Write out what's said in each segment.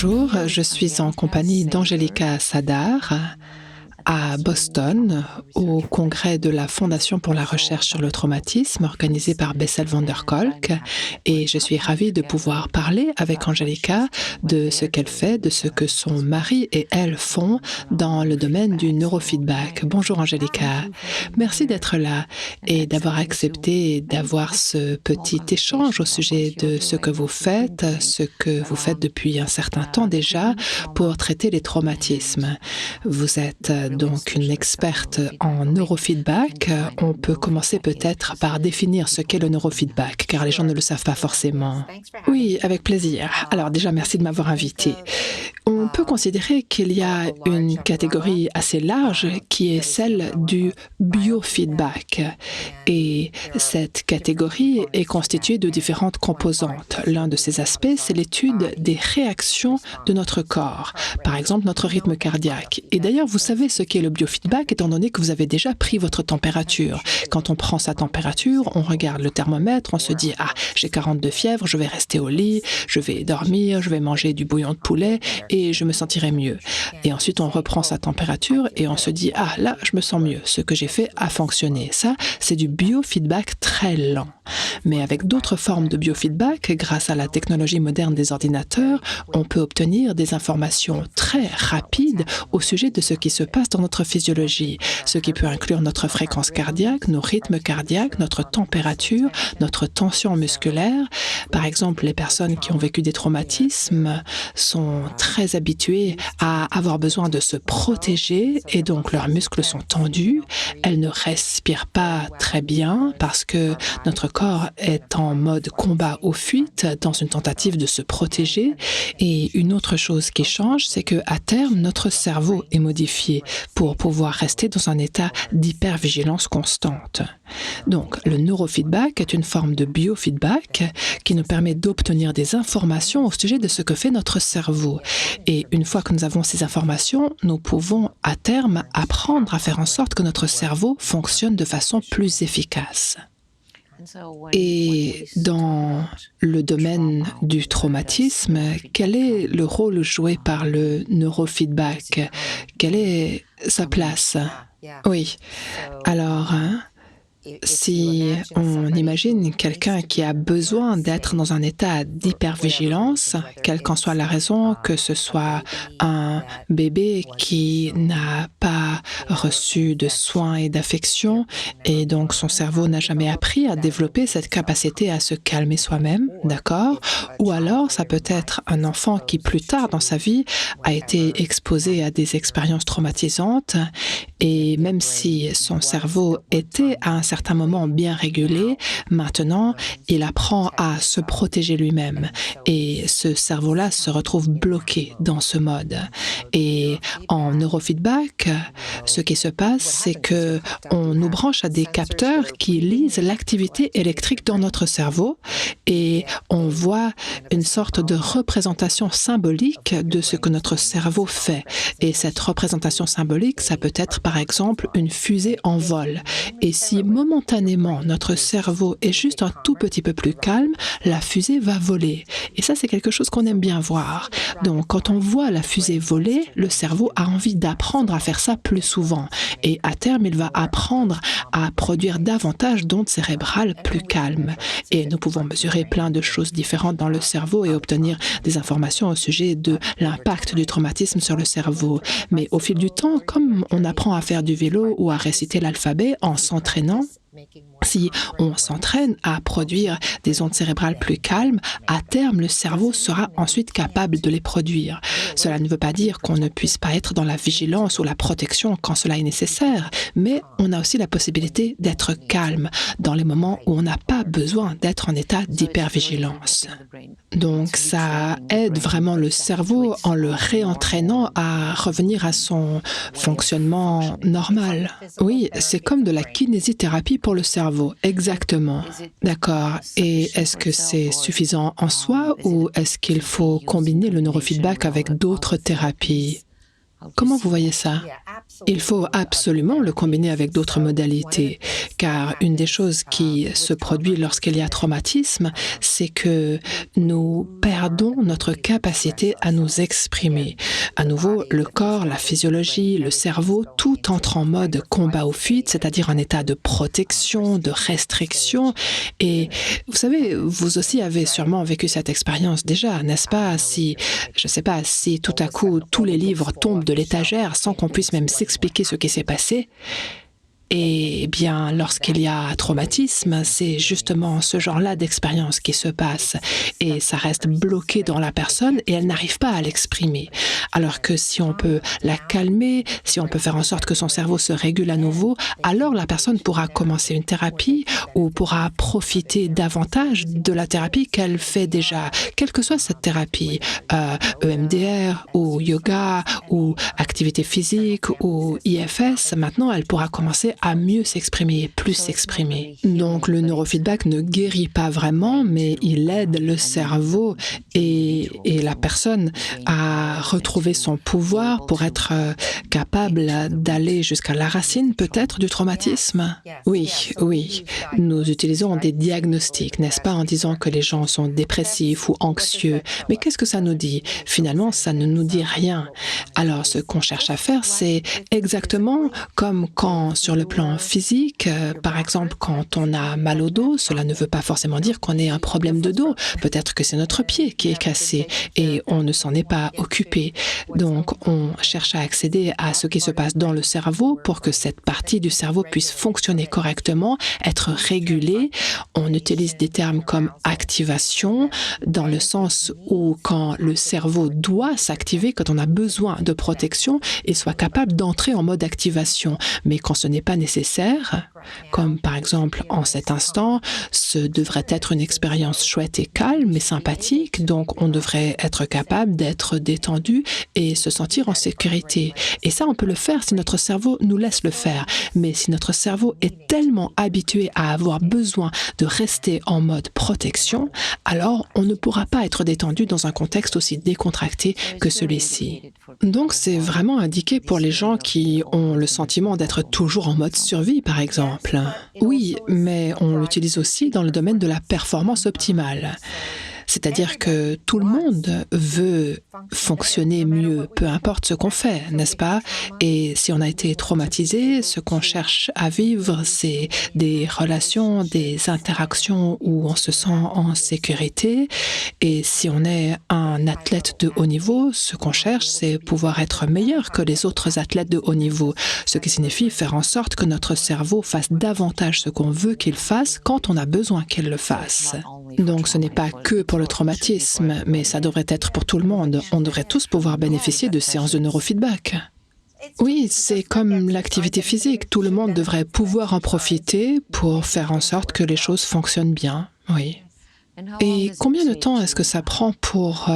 Bonjour, je suis en compagnie d'Angelica Sadar à Boston, au congrès de la Fondation pour la recherche sur le traumatisme organisé par Bessel van der Kolk, et je suis ravie de pouvoir parler avec Angelica de ce qu'elle fait, de ce que son mari et elle font dans le domaine du neurofeedback. Bonjour Angelica, merci d'être là et d'avoir accepté d'avoir ce petit échange au sujet de ce que vous faites depuis un certain temps déjà pour traiter les traumatismes. Vous êtes donc une experte en neurofeedback. On peut commencer peut-être par définir ce qu'est le neurofeedback, car les gens ne le savent pas forcément. Oui, avec plaisir. Alors déjà, merci de m'avoir invité. On peut considérer qu'il y a une catégorie assez large qui est celle du biofeedback. Et cette catégorie est constituée de différentes composantes. L'un de ces aspects, c'est l'étude des réactions de notre corps, par exemple notre rythme cardiaque. Et d'ailleurs, vous savez ce qu'est le biofeedback, étant donné que vous avez déjà pris votre température. Quand on prend sa température, on regarde le thermomètre, on se dit « Ah, j'ai 42 fièvres, je vais rester au lit, je vais dormir, je vais manger du bouillon de poulet et je me sentirai mieux. » Et ensuite, on reprend sa température et on se dit « Ah, là, je me sens mieux. Ce que j'ai fait a fonctionné. » Ça, c'est du biofeedback très lent. Mais avec d'autres formes de biofeedback, grâce à la technologie moderne des ordinateurs, on peut obtenir des informations très rapides au sujet de ce qui se passe dans notre physiologie, ce qui peut inclure notre fréquence cardiaque, nos rythmes cardiaques, notre température, notre tension musculaire. Par exemple, les personnes qui ont vécu des traumatismes sont très habituées à avoir besoin de se protéger et donc leurs muscles sont tendus. Elles ne respirent pas très bien parce que notre corps est en mode combat ou fuite dans une tentative de se protéger. Et une autre chose qui change, c'est qu'à terme, notre cerveau est modifié pour pouvoir rester dans un état d'hypervigilance constante. Donc, le neurofeedback est une forme de biofeedback qui nous permet d'obtenir des informations au sujet de ce que fait notre cerveau. Et une fois que nous avons ces informations, nous pouvons à terme apprendre à faire en sorte que notre cerveau fonctionne de façon plus efficace. Et dans le domaine du traumatisme, quel est le rôle joué par le neurofeedback? Quelle est sa place? Oui. Alors, si on imagine quelqu'un qui a besoin d'être dans un état d'hypervigilance, quelle qu'en soit la raison, que ce soit un bébé qui n'a pas reçu de soins et d'affection, et donc son cerveau n'a jamais appris à développer cette capacité à se calmer soi-même, d'accord? Ou alors, ça peut être un enfant qui, plus tard dans sa vie, a été exposé à des expériences traumatisantes, et même si son cerveau était à un certain moment bien régulé, maintenant, il apprend à se protéger lui-même. Et ce cerveau-là se retrouve bloqué dans ce mode. Et en neurofeedback, ce qui se passe, c'est que on nous branche à des capteurs qui lisent l'activité électrique dans notre cerveau et on voit une sorte de représentation symbolique de ce que notre cerveau fait. Et cette représentation symbolique, ça peut être par exemple une fusée en vol. Et si momentanément notre cerveau est juste un tout petit peu plus calme, la fusée va voler. Et ça, c'est quelque chose qu'on aime bien voir. Donc, quand on voit la fusée voler, le cerveau a envie d'apprendre à faire ça plus souvent. Et à terme, il va apprendre à produire davantage d'ondes cérébrales plus calmes. Et nous pouvons mesurer plein de choses différentes dans le cerveau et obtenir des informations au sujet de l'impact du traumatisme sur le cerveau. Mais au fil du temps, comme on apprend à faire du vélo ou à réciter l'alphabet en s'entraînant, si on s'entraîne à produire des ondes cérébrales plus calmes, à terme, le cerveau sera ensuite capable de les produire. Cela ne veut pas dire qu'on ne puisse pas être dans la vigilance ou la protection quand cela est nécessaire, mais on a aussi la possibilité d'être calme dans les moments où on n'a pas besoin d'être en état d'hypervigilance. Donc, ça aide vraiment le cerveau en le réentraînant à revenir à son fonctionnement normal. Oui, c'est comme de la kinésithérapie pour le cerveau, exactement. D'accord. Et est-ce que c'est suffisant en soi ou est-ce qu'il faut combiner le neurofeedback avec d'autres thérapies? Comment vous voyez ça? Il faut absolument le combiner avec d'autres modalités, car une des choses qui se produit lorsqu'il y a traumatisme, c'est que nous perdons notre capacité à nous exprimer. À nouveau, le corps, la physiologie, le cerveau, tout entre en mode combat ou fuite, c'est-à-dire en état de protection, de restriction. Et vous savez, vous aussi avez sûrement vécu cette expérience déjà, n'est-ce pas? Si, je ne sais pas, si tout à coup tous les livres tombent de l'étagère sans qu'on puisse même s'expliquer ce qui s'est passé, eh bien, lorsqu'il y a traumatisme, c'est justement ce genre-là d'expérience qui se passe et ça reste bloqué dans la personne et elle n'arrive pas à l'exprimer. Alors que si on peut la calmer, si on peut faire en sorte que son cerveau se régule à nouveau, alors la personne pourra commencer une thérapie ou pourra profiter davantage de la thérapie qu'elle fait déjà, quelle que soit cette thérapie, EMDR ou yoga ou activité physique ou IFS. Maintenant, elle pourra commencer à mieux s'exprimer, plus s'exprimer. Donc le neurofeedback ne guérit pas vraiment, mais il aide le cerveau et la personne à retrouver son pouvoir pour être capable d'aller jusqu'à la racine peut-être du traumatisme. Oui, nous utilisons des diagnostics, n'est-ce pas, en disant que les gens sont dépressifs ou anxieux. Mais qu'est-ce que ça nous dit? Finalement, ça ne nous dit rien. Alors ce qu'on cherche à faire, c'est exactement comme quand sur le plan physique, par exemple, quand on a mal au dos, cela ne veut pas forcément dire qu'on ait un problème de dos. Peut-être que c'est notre pied qui est cassé et on ne s'en est pas occupé. Donc, on cherche à accéder à ce qui se passe dans le cerveau pour que cette partie du cerveau puisse fonctionner correctement, être régulée. On utilise des termes comme activation, dans le sens où quand le cerveau doit s'activer, quand on a besoin de protection, il soit capable d'entrer en mode activation. Mais quand ce n'est pas nécessaire, comme par exemple en cet instant, ce devrait être une expérience chouette et calme et sympathique, donc on devrait être capable d'être détendu et se sentir en sécurité. Et ça, on peut le faire si notre cerveau nous laisse le faire. Mais si notre cerveau est tellement habitué à avoir besoin de rester en mode protection, alors on ne pourra pas être détendu dans un contexte aussi décontracté que celui-ci. Donc c'est vraiment indiqué pour les gens qui ont le sentiment d'être toujours en mode survie, par exemple. Oui, mais on l'utilise aussi dans le domaine de la performance optimale. C'est-à-dire que tout le monde veut fonctionner mieux, peu importe ce qu'on fait, n'est-ce pas? Et si on a été traumatisé, ce qu'on cherche à vivre, c'est des relations, des interactions où on se sent en sécurité. Et si on est un athlète de haut niveau, ce qu'on cherche, c'est pouvoir être meilleur que les autres athlètes de haut niveau. Ce qui signifie faire en sorte que notre cerveau fasse davantage ce qu'on veut qu'il fasse quand on a besoin qu'il le fasse. Donc ce n'est pas que pour le traumatisme, mais ça devrait être pour tout le monde. On devrait tous pouvoir bénéficier de séances de neurofeedback. Oui, c'est comme l'activité physique. Tout le monde devrait pouvoir en profiter pour faire en sorte que les choses fonctionnent bien. Oui. Et combien de temps est-ce que ça prend pour...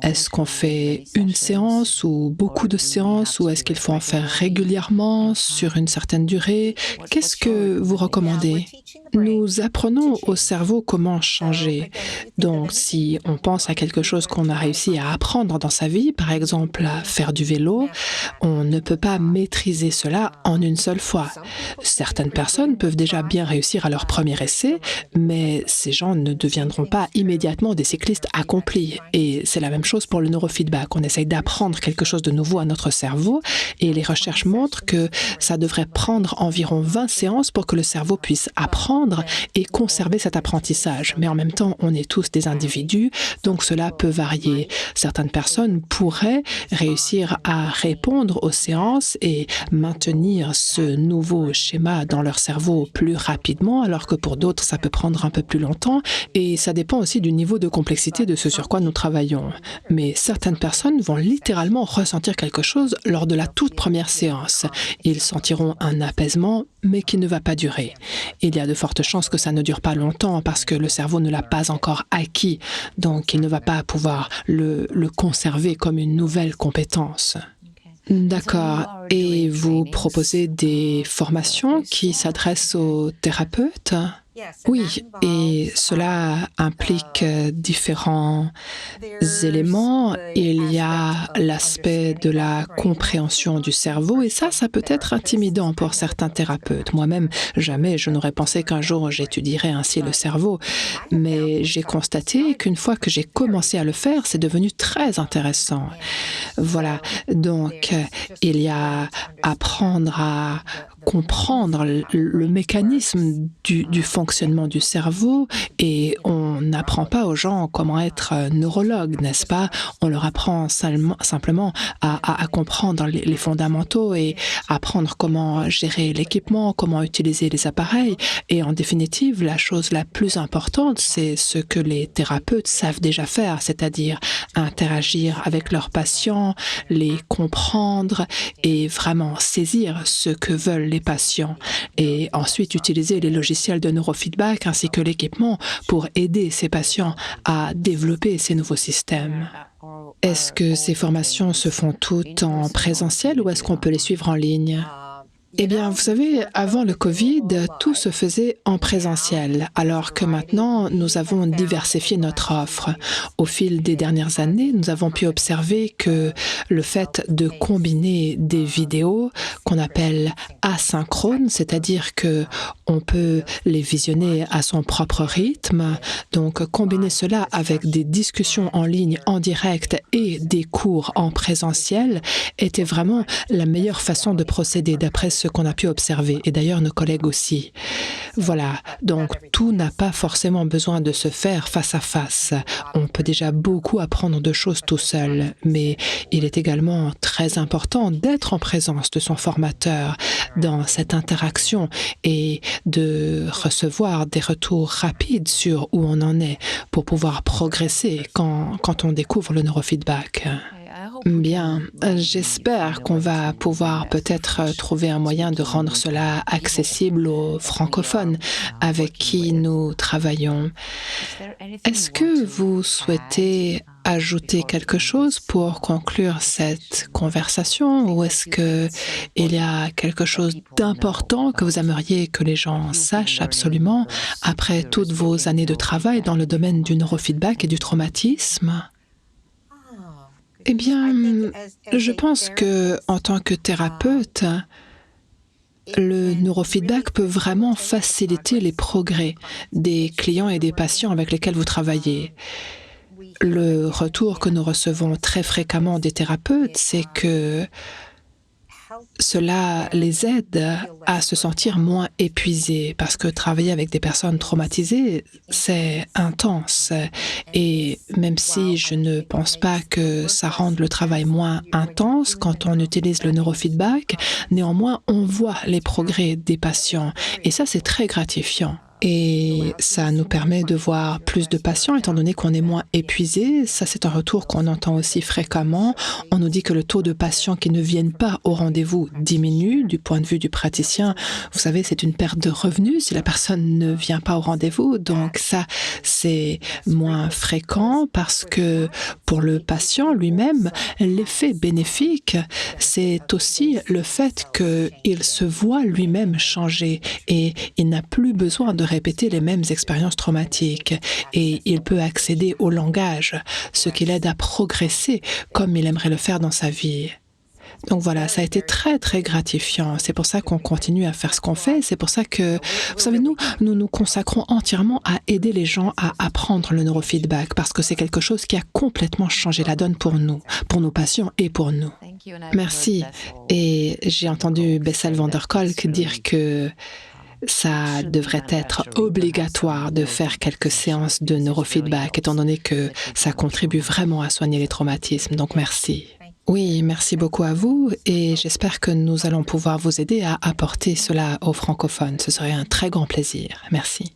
Est-ce qu'on fait une séance ou beaucoup de séances ou est-ce qu'il faut en faire régulièrement sur une certaine durée? Qu'est-ce que vous recommandez? Nous apprenons au cerveau comment changer. Donc, si on pense à quelque chose qu'on a réussi à apprendre dans sa vie, par exemple à faire du vélo, on ne peut pas maîtriser cela en une seule fois. Certaines personnes peuvent déjà bien réussir à leur premier essai, mais ces gens ne deviendront pas immédiatement des cyclistes accomplis. Et c'est la même chose pour le neurofeedback. On essaye d'apprendre quelque chose de nouveau à notre cerveau et les recherches montrent que ça devrait prendre environ 20 séances pour que le cerveau puisse apprendre et conserver cet apprentissage. Mais en même temps, on est tous des individus, donc cela peut varier. Certaines personnes pourraient réussir à répondre aux séances et maintenir ce nouveau schéma dans leur cerveau plus rapidement, alors que pour d'autres, ça peut prendre un peu plus longtemps. Et ça dépend aussi du niveau de complexité de ce sur quoi nous travaillons. Mais certaines personnes vont littéralement ressentir quelque chose lors de la toute première séance. Ils sentiront un apaisement, mais qui ne va pas durer. Il y a de fortes chances que ça ne dure pas longtemps parce que le cerveau ne l'a pas encore acquis, donc il ne va pas pouvoir le conserver comme une nouvelle compétence. D'accord. Et vous proposez des formations qui s'adressent aux thérapeutes? Oui, et cela implique différents éléments. Il y a l'aspect de la compréhension du cerveau et ça peut être intimidant pour certains thérapeutes. Moi-même, jamais je n'aurais pensé qu'un jour j'étudierais ainsi le cerveau, mais j'ai constaté qu'une fois que j'ai commencé à le faire, c'est devenu très intéressant. Voilà, donc il y a apprendre à comprendre le mécanisme du fonctionnement du cerveau et on n'apprend pas aux gens comment être neurologue, n'est-ce pas? On leur apprend simplement à comprendre les fondamentaux et apprendre comment gérer l'équipement, comment utiliser les appareils. Et en définitive, la chose la plus importante, c'est ce que les thérapeutes savent déjà faire, c'est-à-dire interagir avec leurs patients, les comprendre et vraiment saisir ce que veulent les patients et ensuite utiliser les logiciels de neurofeedback ainsi que l'équipement pour aider ces patients à développer ces nouveaux systèmes. Est-ce que ces formations se font toutes en présentiel ou est-ce qu'on peut les suivre en ligne? Eh bien, vous savez, avant le Covid, tout se faisait en présentiel, alors que maintenant, nous avons diversifié notre offre. Au fil des dernières années, nous avons pu observer que le fait de combiner des vidéos qu'on appelle asynchrones, c'est-à-dire que on peut les visionner à son propre rythme, donc combiner cela avec des discussions en ligne en direct et des cours en présentiel était vraiment la meilleure façon de procéder d'après ce qu'on a pu observer, et d'ailleurs nos collègues aussi. Voilà, donc tout n'a pas forcément besoin de se faire face à face. On peut déjà beaucoup apprendre de choses tout seul, mais il est également très important d'être en présence de son formateur dans cette interaction et de recevoir des retours rapides sur où on en est pour pouvoir progresser quand on découvre le neurofeedback. Bien, j'espère qu'on va pouvoir peut-être trouver un moyen de rendre cela accessible aux francophones avec qui nous travaillons. Est-ce que vous souhaitez ajouter quelque chose pour conclure cette conversation ou est-ce qu'il y a quelque chose d'important que vous aimeriez que les gens sachent absolument après toutes vos années de travail dans le domaine du neurofeedback et du traumatisme? Eh bien, je pense que en tant que thérapeute, le neurofeedback peut vraiment faciliter les progrès des clients et des patients avec lesquels vous travaillez. Le retour que nous recevons très fréquemment des thérapeutes, c'est que cela les aide à se sentir moins épuisés parce que travailler avec des personnes traumatisées, c'est intense. Et même si je ne pense pas que ça rende le travail moins intense quand on utilise le neurofeedback, néanmoins, on voit les progrès des patients. Et ça, c'est très gratifiant. Et ça nous permet de voir plus de patients étant donné qu'on est moins épuisé. Ça, c'est un retour qu'on entend aussi fréquemment. On nous dit que le taux de patients qui ne viennent pas au rendez-vous diminue du point de vue du praticien. Vous savez, c'est une perte de revenus si la personne ne vient pas au rendez-vous. Donc ça, c'est moins fréquent parce que pour le patient lui-même, l'effet bénéfique, c'est aussi le fait qu'il se voit lui-même changer et il n'a plus besoin de répéter les mêmes expériences traumatiques et il peut accéder au langage, ce qui l'aide à progresser comme il aimerait le faire dans sa vie. Donc voilà, ça a été très, très gratifiant. C'est pour ça qu'on continue à faire ce qu'on fait. C'est pour ça que, vous savez, nous nous consacrons entièrement à aider les gens à apprendre le neurofeedback parce que c'est quelque chose qui a complètement changé la donne pour nous, pour nos patients et pour nous. Merci. Et j'ai entendu Bessel van der Kolk dire que ça devrait être obligatoire de faire quelques séances de neurofeedback, étant donné que ça contribue vraiment à soigner les traumatismes. Donc, merci. Oui, merci beaucoup à vous et j'espère que nous allons pouvoir vous aider à apporter cela aux francophones. Ce serait un très grand plaisir. Merci.